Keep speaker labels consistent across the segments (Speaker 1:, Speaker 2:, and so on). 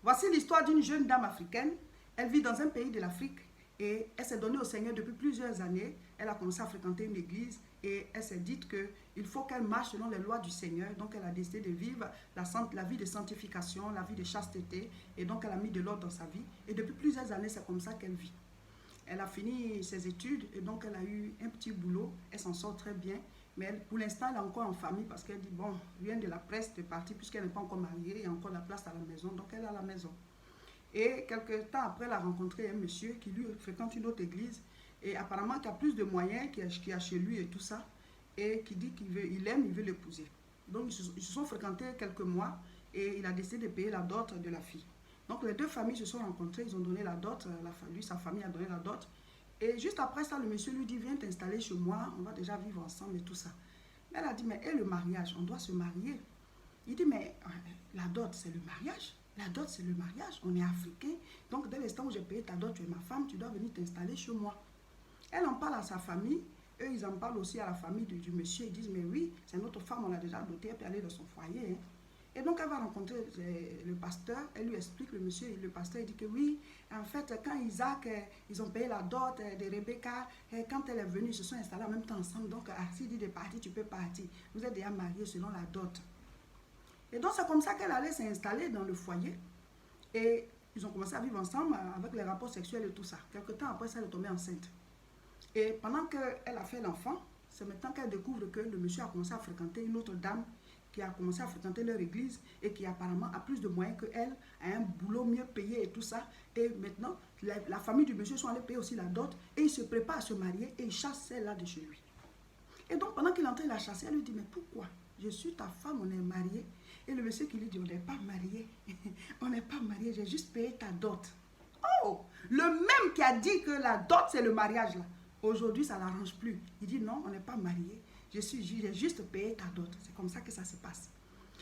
Speaker 1: Voici l'histoire d'une jeune dame africaine. Elle vit dans un pays de l'Afrique et elle s'est donnée au Seigneur depuis plusieurs années. Elle a commencé à fréquenter une église et elle s'est dit qu'il faut qu'elle marche selon les lois du Seigneur. Donc elle a décidé de vivre la vie de sanctification, la vie de chasteté. Et donc elle a mis de l'ordre dans sa vie. Et depuis plusieurs années, c'est comme ça qu'elle vit. Elle a fini ses études et donc elle a eu un petit boulot. Elle s'en sort très bien. Mais elle, pour l'instant, elle est encore en famille parce qu'elle dit, bon, rien de la presse de partir puisqu'elle n'est pas encore mariée. Il y a encore la place à la maison. Donc elle est à la maison. Et quelques temps après, elle a rencontré un monsieur qui lui fréquente une autre église et apparemment qui a plus de moyens, qui a chez lui et tout ça, et qui dit qu'il veut l'épouser. Donc ils se sont fréquentés quelques mois et il a décidé de payer la dot de la fille. Donc les deux familles se sont rencontrées, ils ont donné la dot, lui, sa famille a donné la dot. Et juste après ça, le monsieur lui dit, viens t'installer chez moi, on va déjà vivre ensemble et tout ça. Mais elle a dit, mais et le mariage, on doit se marier. Il dit, mais la dot, c'est le mariage. La dot, c'est le mariage. On est africain. Donc, dès l'instant où j'ai payé ta dot, tu es ma femme, tu dois venir t'installer chez moi. Elle en parle à sa famille. Eux, ils en parlent aussi à la famille du monsieur. Ils disent, mais oui, c'est notre femme, on l'a déjà dotée, elle peut aller dans son foyer. Hein. Et donc, elle va rencontrer le pasteur. Elle lui explique, le monsieur, le pasteur, il dit que oui, en fait, quand Isaac, ils ont payé la dot de Rebecca, quand elle est venue, ils se sont installés en même temps ensemble. Donc, s'il dit de partir, tu peux partir. Vous êtes déjà mariés selon la dot. Et donc, c'est comme ça qu'elle allait s'installer dans le foyer. Et ils ont commencé à vivre ensemble avec les rapports sexuels et tout ça. Quelque temps après ça, elle est tombée enceinte. Et pendant qu'elle a fait l'enfant, c'est maintenant qu'elle découvre que le monsieur a commencé à fréquenter une autre dame qui a commencé à fréquenter leur église et qui apparemment a plus de moyens qu'elle, a un boulot mieux payé et tout ça. Et maintenant, la famille du monsieur sont allés payer aussi la dot et il se prépare à se marier et il chasse celle-là de chez lui. Et donc, pendant qu'il est en train de la chasser, elle lui dit, mais pourquoi? Je suis ta femme, on est mariés. Et le monsieur qui lui dit, on n'est pas mariés. On n'est pas mariés, j'ai juste payé ta dot. Oh, le même qui a dit que la dot, c'est le mariage là. Aujourd'hui, ça ne l'arrange plus. Il dit, non, on n'est pas mariés. J'ai juste payé ta dot. C'est comme ça que ça se passe.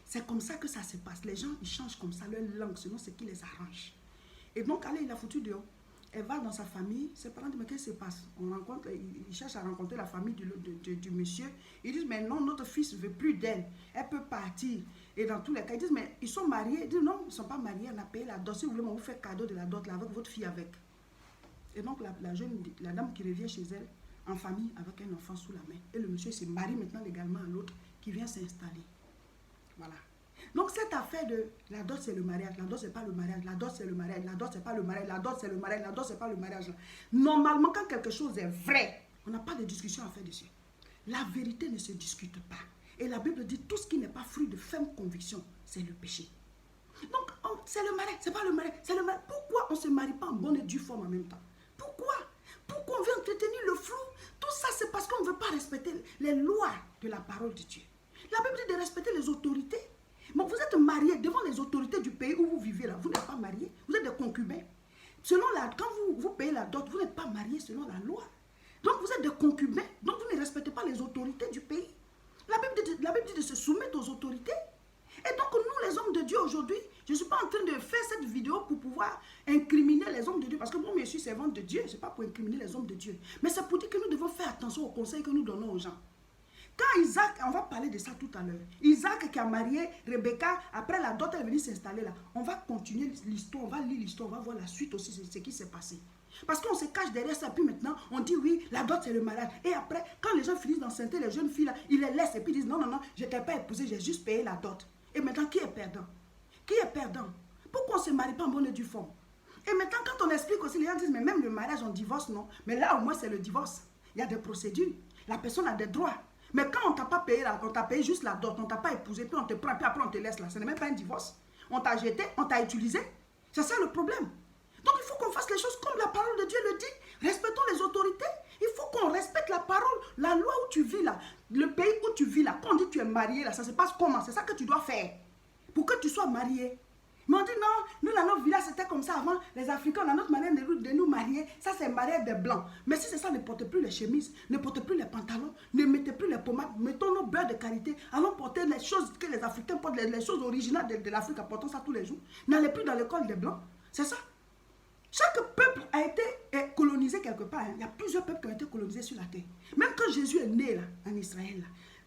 Speaker 1: C'est comme ça que ça se passe. Les gens, ils changent comme ça leur langue selon ce qui les arrange. Et donc, allez, il a foutu dehors. Elle va dans sa famille, ses parents disent, mais qu'est-ce qui se passe? Ils cherchent à rencontrer la famille du monsieur. Ils disent, mais non, notre fils ne veut plus d'elle. Elle peut partir. Et dans tous les cas, ils disent, mais ils sont mariés. Ils disent, non, ils ne sont pas mariés, on a payé la dot. Si vous voulez, on vous fait cadeau de la dot là, avec votre fille avec. Et donc, la dame qui revient chez elle, en famille, avec un enfant sous la main. Et le monsieur se marie maintenant légalement à l'autre qui vient s'installer. Voilà. Donc cette affaire de la dot c'est le mariage, la dot c'est pas le mariage, la dot c'est le mariage, la dot c'est pas le mariage, la dot c'est le mariage, la dot c'est pas le mariage. Normalement quand quelque chose est vrai, on n'a pas de discussion à faire dessus. La vérité ne se discute pas. Et la Bible dit tout ce qui n'est pas fruit de ferme conviction, c'est le péché. Donc c'est le mariage, c'est pas le mariage, c'est le mariage. Pourquoi on ne se marie pas en bonne et due forme en même temps? Pourquoi? Pourquoi on veut entretenir le flou? Tout ça c'est parce qu'on ne veut pas respecter les lois de la parole de Dieu. La Bible dit de respecter les autorités. Mais vous êtes mariés devant les autorités du pays où vous vivez là. Vous n'êtes pas mariés. Vous êtes des concubins. Quand vous payez la dot, vous n'êtes pas mariés selon la loi. Donc vous êtes des concubins. Donc vous ne respectez pas les autorités du pays. La Bible dit de se soumettre aux autorités. Et donc nous les hommes de Dieu aujourd'hui, je ne suis pas en train de faire cette vidéo pour pouvoir incriminer les hommes de Dieu. Parce que moi je suis servante de Dieu. Ce n'est pas pour incriminer les hommes de Dieu. Mais c'est pour dire que nous devons faire attention aux conseils que nous donnons aux gens. Quand Isaac, on va parler de ça tout à l'heure, Isaac qui a marié Rebecca, après la dot, elle est venue s'installer là. On va continuer l'histoire, on va lire l'histoire, on va voir la suite aussi, ce qui s'est passé. Parce qu'on se cache derrière ça, puis maintenant, on dit oui, la dot c'est le mariage. Et après, quand les gens finissent d'enceinte les jeunes filles là, ils les laissent et puis ils disent non, non, non, je ne t'ai pas épousé, j'ai juste payé la dot. Et maintenant, qui est perdant? Qui est perdant? Pourquoi on ne se marie pas en bonne et due forme? Et maintenant, quand on explique aussi, les gens disent, mais même le mariage, on divorce, non? Mais là, au moins, c'est le divorce. Il y a des procédures. La personne a des droits. Mais quand on t'a pas payé, on t'a payé juste la dot, on t'a pas épousé, puis on te prend, puis après on te laisse là. Ce n'est même pas un divorce. On t'a jeté, on t'a utilisé. C'est ça le problème. Donc il faut qu'on fasse les choses comme la parole de Dieu le dit. Respectons les autorités. Il faut qu'on respecte la parole, la loi où tu vis là, le pays où tu vis là. Quand on dit que tu es marié là, ça se passe comment? C'est ça que tu dois faire pour que tu sois marié. Mais on dit non, nous dans notre village c'était comme ça avant, les Africains, dans notre manière de nous marier, ça c'est marier des blancs. Mais si c'est ça, ne portez plus les chemises, ne portez plus les pantalons, ne mettez plus les pommades, mettons nos beurres de qualité, allons porter les choses que les Africains portent, les choses originales de l'Afrique, apportons ça tous les jours. N'allez plus dans l'école des blancs, c'est ça. Chaque peuple a été colonisé quelque part. Hein. Il y a plusieurs peuples qui ont été colonisés sur la terre. Même quand Jésus est né là, en Israël, là,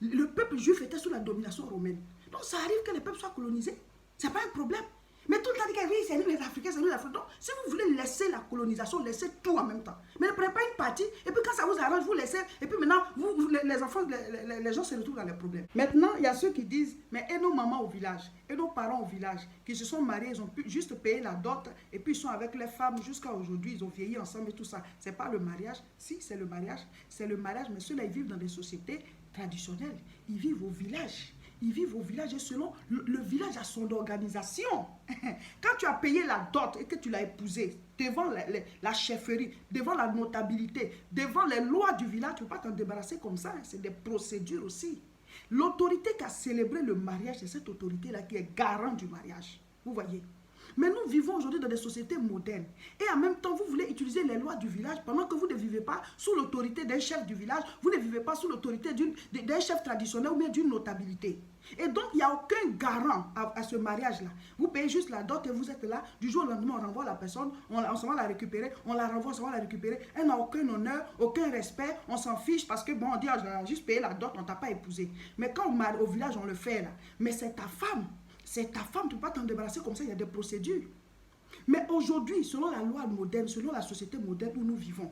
Speaker 1: le peuple juif était sous la domination romaine. Donc ça arrive que les peuples soient colonisés. Ce n'est pas un problème. Mais tout le temps, oui, c'est nous les Africains, c'est nous les Africains. Donc, si vous voulez laisser la colonisation, laissez tout en même temps. Mais ne prenez pas une partie, et puis quand ça vous arrange, vous laissez, et puis maintenant, les enfants, les gens se retrouvent dans les problèmes. Maintenant, il y a ceux qui disent, mais et nos mamans au village, et nos parents au village, qui se sont mariés, ils ont pu juste payer la dot, et puis ils sont avec les femmes jusqu'à aujourd'hui, ils ont vieilli ensemble et tout ça. C'est pas le mariage. Si, c'est le mariage, mais ceux-là, ils vivent dans des sociétés traditionnelles. Ils vivent au village. Ils vivent au village et selon le village a son organisation. Quand tu as payé la dot et que tu l'as épousée devant la chefferie, devant la notabilité, devant les lois du village, tu ne peux pas t'en débarrasser comme ça. C'est des procédures aussi. L'autorité qui a célébré le mariage, c'est cette autorité-là qui est garant du mariage. Vous voyez? Mais nous vivons aujourd'hui dans des sociétés modernes. Et en même temps, vous voulez utiliser les lois du village pendant que vous ne vivez pas sous l'autorité d'un chef du village, vous ne vivez pas sous l'autorité d'un chef traditionnel ou bien d'une notabilité. Et donc, il n'y a aucun garant à ce mariage-là. Vous payez juste la dot et vous êtes là. Du jour au lendemain, on renvoie la personne, on s'en va la récupérer, on la renvoie, on s'en va la récupérer. Elle n'a aucun honneur, aucun respect, on s'en fiche parce que, bon, on dit, ah, j'ai juste payé la dot, on ne t'a pas épousé. Mais quand au village, on le fait là. Mais c'est ta femme. C'est ta femme, tu ne peux pas t'en débarrasser comme ça, il y a des procédures. Mais aujourd'hui, selon la loi moderne, selon la société moderne où nous vivons,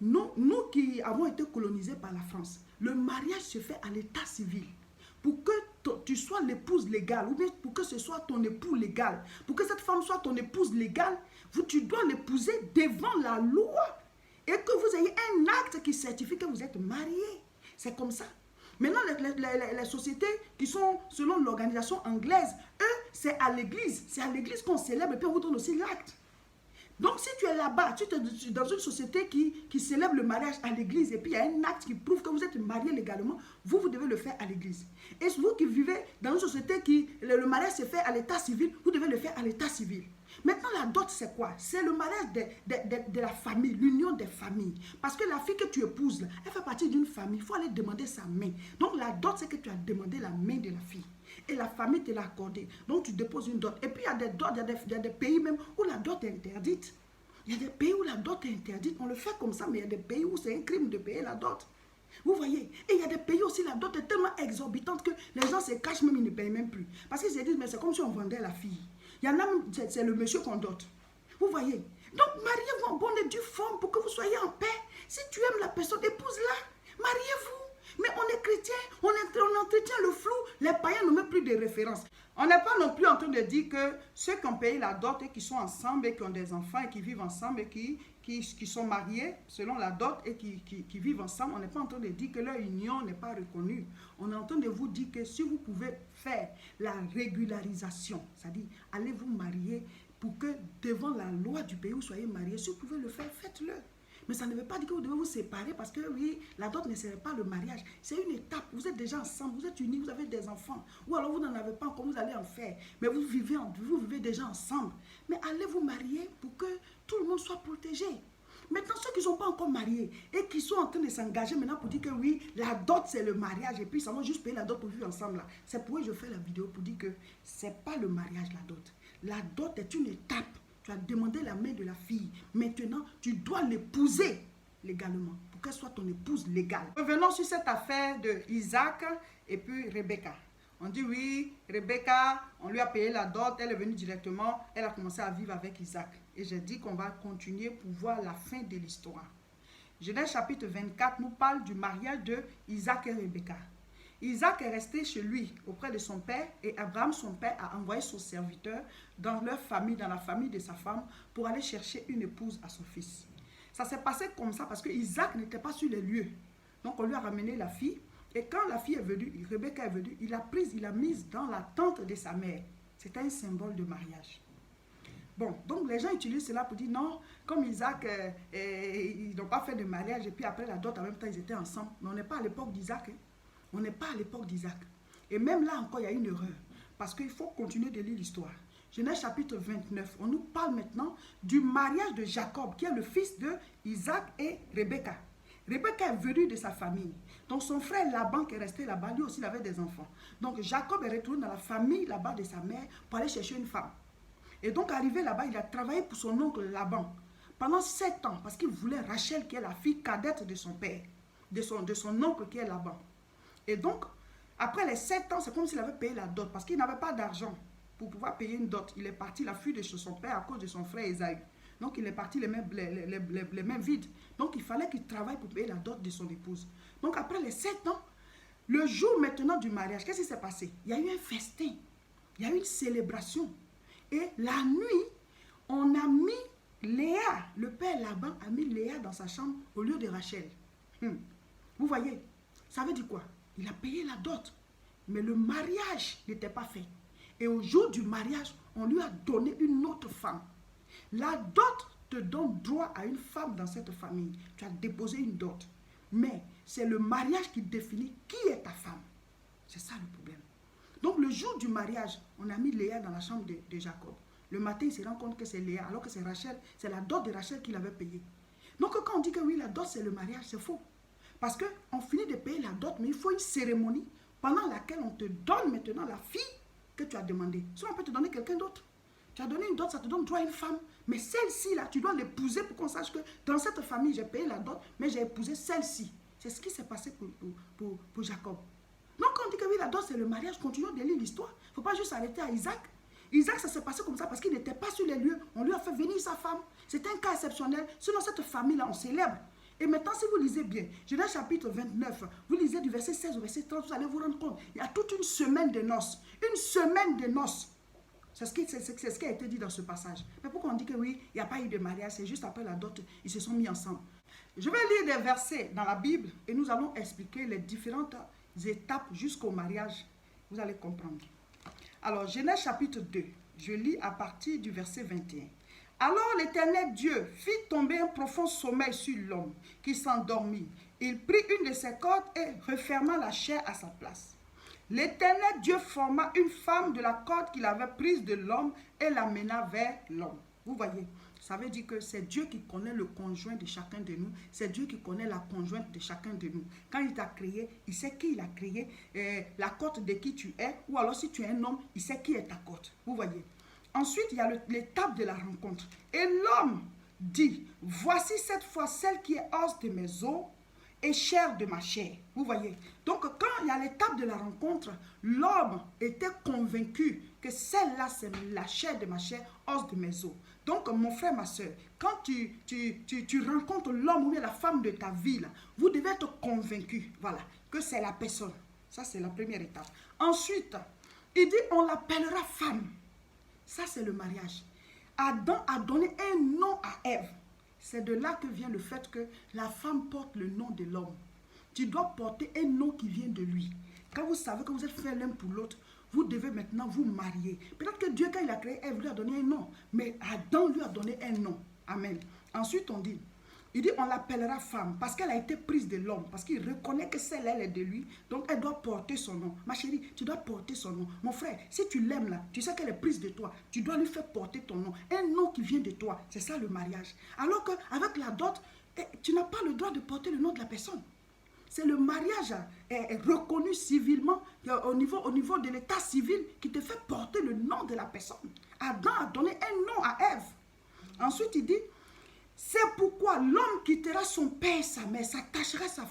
Speaker 1: nous qui avons été colonisés par la France, le mariage se fait à l'état civil. Pour que tu sois l'épouse légale, ou bien pour que ce soit ton époux légal, pour que cette femme soit ton épouse légale, tu dois l'épouser devant la loi. Et que vous ayez un acte qui certifie que vous êtes mariés. C'est comme ça. Maintenant, les sociétés qui sont selon l'organisation anglaise, eux, c'est à l'église. C'est à l'église qu'on célèbre et puis on vous donne aussi l'acte. Donc, si tu es là-bas, tu es dans une société qui célèbre le mariage à l'église et puis il y a un acte qui prouve que vous êtes marié légalement, vous devez le faire à l'église. Et vous qui vivez dans une société qui le mariage se fait à l'état civil, vous devez le faire à l'état civil. Maintenant, la dot, c'est quoi? C'est le mariage de la famille, l'union des familles. Parce que la fille que tu épouses, elle fait partie d'une famille. Il faut aller demander sa main. Donc, la dot, c'est que tu as demandé la main de la fille. Et la famille te l'a accordée. Donc, tu déposes une dot. Et puis, il y a des dots, il y a des pays même où la dot est interdite. Il y a des pays où la dot est interdite. On le fait comme ça, mais il y a des pays où c'est un crime de payer la dot. Vous voyez? Et il y a des pays aussi, la dot est tellement exorbitante que les gens se cachent même, ils ne payent même plus. Parce qu'ils se disent, mais c'est comme si on vendait la fille. Il y en a même, c'est le monsieur qu'on dote. Vous voyez? Donc, mariez-vous en bonne et due forme pour que vous soyez en paix. Si tu aimes la personne, épouse-la. Mariez-vous. Mais on est chrétien, on entretient le flou. Les païens n'ont même plus de référence. On n'est pas non plus en train de dire que ceux qui ont payé la dot et qui sont ensemble et qui ont des enfants et qui vivent ensemble et qui sont mariés selon la dot et qui vivent ensemble, on n'est pas en train de dire que leur union n'est pas reconnue. On est en train de vous dire que si vous pouvez faire la régularisation, c'est-à-dire allez vous marier pour que devant la loi du pays où vous soyez mariés, si vous pouvez le faire, faites-le. Mais ça ne veut pas dire que vous devez vous séparer parce que oui, la dot ne serait pas le mariage. C'est une étape. Vous êtes déjà ensemble, vous êtes unis, vous avez des enfants. Ou alors vous n'en avez pas encore, vous allez en faire. Mais vous vivez déjà ensemble. Mais allez vous marier pour que tout le monde soit protégé. Maintenant, ceux qui ne sont pas encore mariés et qui sont en train de s'engager maintenant pour dire que oui, la dot c'est le mariage et puis ça va juste payer la dot pour vivre ensemble là. C'est pourquoi je fais la vidéo pour dire que ce n'est pas le mariage la dot. La dot est une étape. Tu as demandé la main de la fille. Maintenant, tu dois l'épouser légalement pour qu'elle soit ton épouse légale. Revenons sur cette affaire de Isaac et puis Rebecca. On dit oui, Rebecca, on lui a payé la dot, elle est venue directement, elle a commencé à vivre avec Isaac. Et j'ai dit qu'on va continuer pour voir la fin de l'histoire. Genèse chapitre 24 nous parle du mariage de Isaac et Rebecca. Isaac est resté chez lui, auprès de son père, et Abraham, son père, a envoyé son serviteur dans leur famille, dans la famille de sa femme, pour aller chercher une épouse à son fils. Ça s'est passé comme ça parce que Isaac n'était pas sur les lieux. Donc on lui a ramené la fille, et quand la fille est venue, Rebecca est venue, il l'a mise dans la tente de sa mère. C'était un symbole de mariage. Bon, donc les gens utilisent cela pour dire non, comme Isaac, ils n'ont pas fait de mariage, et puis après la dot, en même temps, ils étaient ensemble. Mais on n'est pas à l'époque d'Isaac, hein. On n'est pas à l'époque d'Isaac. Et même là encore, il y a une erreur. Parce qu'il faut continuer de lire l'histoire. Genèse chapitre 29. On nous parle maintenant du mariage de Jacob, qui est le fils de Isaac et Rebecca. Rebecca est venue de sa famille. Donc son frère Laban qui est resté là-bas, lui aussi il avait des enfants. Donc Jacob est retourné dans la famille là-bas de sa mère pour aller chercher une femme. Et donc arrivé là-bas, il a travaillé pour son oncle Laban pendant 7 ans. Parce qu'il voulait Rachel qui est la fille cadette de son père. De son oncle qui est Laban. Et donc, après les 7 ans, c'est comme s'il avait payé la dot parce qu'il n'avait pas d'argent. pour pouvoir payer une dot. Il est parti, il a fui de chez son père à cause de son frère Esaü. Donc il est parti les mains vides. Donc il fallait qu'il travaille pour payer la dot de son épouse. Donc après les 7 ans, le jour maintenant du mariage, qu'est-ce qui s'est passé? Il y a eu un festin, il y a eu une célébration. Et la nuit, on a mis Léa, le père Laban a mis Léa dans sa chambre au lieu de Rachel. Vous voyez, ça veut dire quoi? Il a payé la dot, mais le mariage n'était pas fait. Et au jour du mariage, on lui a donné une autre femme. La dot te donne droit à une femme dans cette famille. Tu as déposé une dot. Mais c'est le mariage qui définit qui est ta femme. C'est ça le problème. Donc le jour du mariage, on a mis Léa dans la chambre de Jacob. Le matin, il se rend compte que c'est Léa, alors que c'est Rachel, c'est la dot de Rachel qu'il avait payée. Donc quand on dit que oui, la dot c'est le mariage, c'est faux. Parce qu'on finit de payer la dot, mais il faut une cérémonie pendant laquelle on te donne maintenant la fille que tu as demandée. Sinon, on peut te donner quelqu'un d'autre. Tu as donné une dot, ça te donne droit à une femme. Mais celle-ci, là, tu dois l'épouser pour qu'on sache que dans cette famille, j'ai payé la dot, mais j'ai épousé celle-ci. C'est ce qui s'est passé pour Jacob. Donc, quand on dit que oui, la dot, c'est le mariage, continuons de lire l'histoire. Il ne faut pas juste arrêter à Isaac. Isaac, ça s'est passé comme ça parce qu'il n'était pas sur les lieux. On lui a fait venir sa femme. C'est un cas exceptionnel. Sinon, cette famille-là, on célèbre. Et maintenant, si vous lisez bien, Genèse chapitre 29, vous lisez du verset 16 au verset 30, vous allez vous rendre compte. Il y a toute une semaine de noces. Une semaine de noces. C'est ce qui a été dit dans ce passage. Mais pourquoi on dit que oui, il n'y a pas eu de mariage, c'est juste après la dot, ils se sont mis ensemble. Je vais lire des versets dans la Bible et nous allons expliquer les différentes étapes jusqu'au mariage. Vous allez comprendre. Alors, Genèse chapitre 2, je lis à partir du verset 21. Alors l'Éternel Dieu fit tomber un profond sommeil sur l'homme qui s'endormit. Il prit une de ses cordes et referma la chair à sa place. L'Éternel Dieu forma une femme de la corde qu'il avait prise de l'homme et l'amena vers l'homme. Vous voyez, ça veut dire que c'est Dieu qui connaît le conjoint de chacun de nous. C'est Dieu qui connaît la conjointe de chacun de nous. Quand il t'a créé, il sait qui il a créé, la corde de qui tu es. Ou alors si tu es un homme, il sait qui est ta corde. Vous voyez. Ensuite, il y a l'étape de la rencontre. Et l'homme dit, voici cette fois celle qui est os de mes os et chair de ma chair. Vous voyez. Donc, quand il y a l'étape de la rencontre, l'homme était convaincu que celle-là, c'est la chair de ma chair, os de mes os. Donc, mon frère, ma soeur, quand tu rencontres l'homme ou la femme de ta vie, là, vous devez être convaincu, voilà, que c'est la personne. Ça, c'est la première étape. Ensuite, il dit, on l'appellera femme. Ça, c'est le mariage. Adam a donné un nom à Ève. C'est de là que vient le fait que la femme porte le nom de l'homme. Tu dois porter un nom qui vient de lui. Quand vous savez que vous êtes faits l'un pour l'autre, vous devez maintenant vous marier. Peut-être que Dieu, quand il a créé Ève, lui a donné un nom. Mais Adam lui a donné un nom. Amen. Ensuite, on dit, il dit, on l'appellera femme parce qu'elle a été prise de l'homme, parce qu'il reconnaît que celle-là, elle est de lui. Donc, elle doit porter son nom. Ma chérie, tu dois porter son nom. Mon frère, si tu l'aimes là, tu sais qu'elle est prise de toi. Tu dois lui faire porter ton nom. Un nom qui vient de toi. C'est ça le mariage. Alors qu'avec la dot, tu n'as pas le droit de porter le nom de la personne. C'est le mariage reconnu civilement au niveau de l'état civil qui te fait porter le nom de la personne. Adam a donné un nom à Ève. Ensuite, il dit, c'est pourquoi l'homme quittera son père et sa mère, s'attachera à sa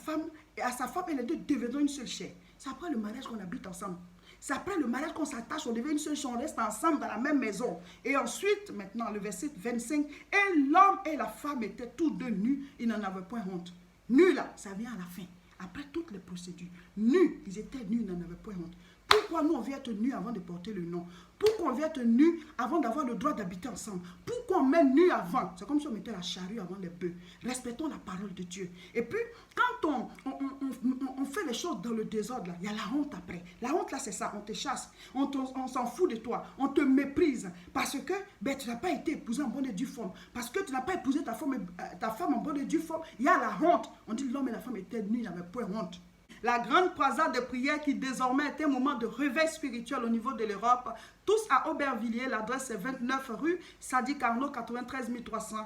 Speaker 1: femme et les deux deviendront une seule chair. C'est après le mariage qu'on habite ensemble. C'est après le mariage qu'on s'attache, on devient une seule chair, on reste ensemble dans la même maison. Et ensuite, maintenant, le verset 25, et l'homme et la femme étaient tous deux nus, ils n'en avaient point honte. Nus là, ça vient à la fin. Après toutes les procédures, nus, ils étaient nus, ils n'en avaient point honte. Pourquoi nous on vient être nus avant de porter le nom? Pourquoi on vient être nus avant d'avoir le droit d'habiter ensemble? Pourquoi on met nus avant? C'est comme si on mettait la charrue avant les bœufs. Respectons la parole de Dieu. Et puis, quand on fait les choses dans le désordre, là, il y a la honte après. La honte là, c'est ça, on te chasse, on s'en fout de toi, on te méprise. Parce que tu n'as pas été épousé en bonne et due forme. Parce que tu n'as pas épousé ta femme en bonne et due forme. Il y a la honte. On dit l'homme et la femme étaient nus, il n'y avait point honte. La grande croisade de prière qui désormais est un moment de réveil spirituel au niveau de l'Europe. Tous à Aubervilliers, l'adresse est 29 rue Sadi Carnot, 93 300.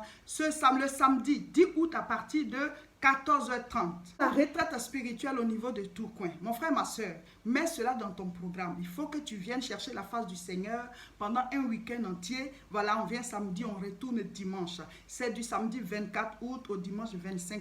Speaker 1: Le samedi 10 août à partir de 14h30. La retraite spirituelle au niveau de Tourcoing. Mon frère, ma soeur, mets cela dans ton programme. Il faut que tu viennes chercher la face du Seigneur pendant un week-end entier. Voilà, on vient samedi, on retourne dimanche. C'est du samedi 24 août au dimanche 25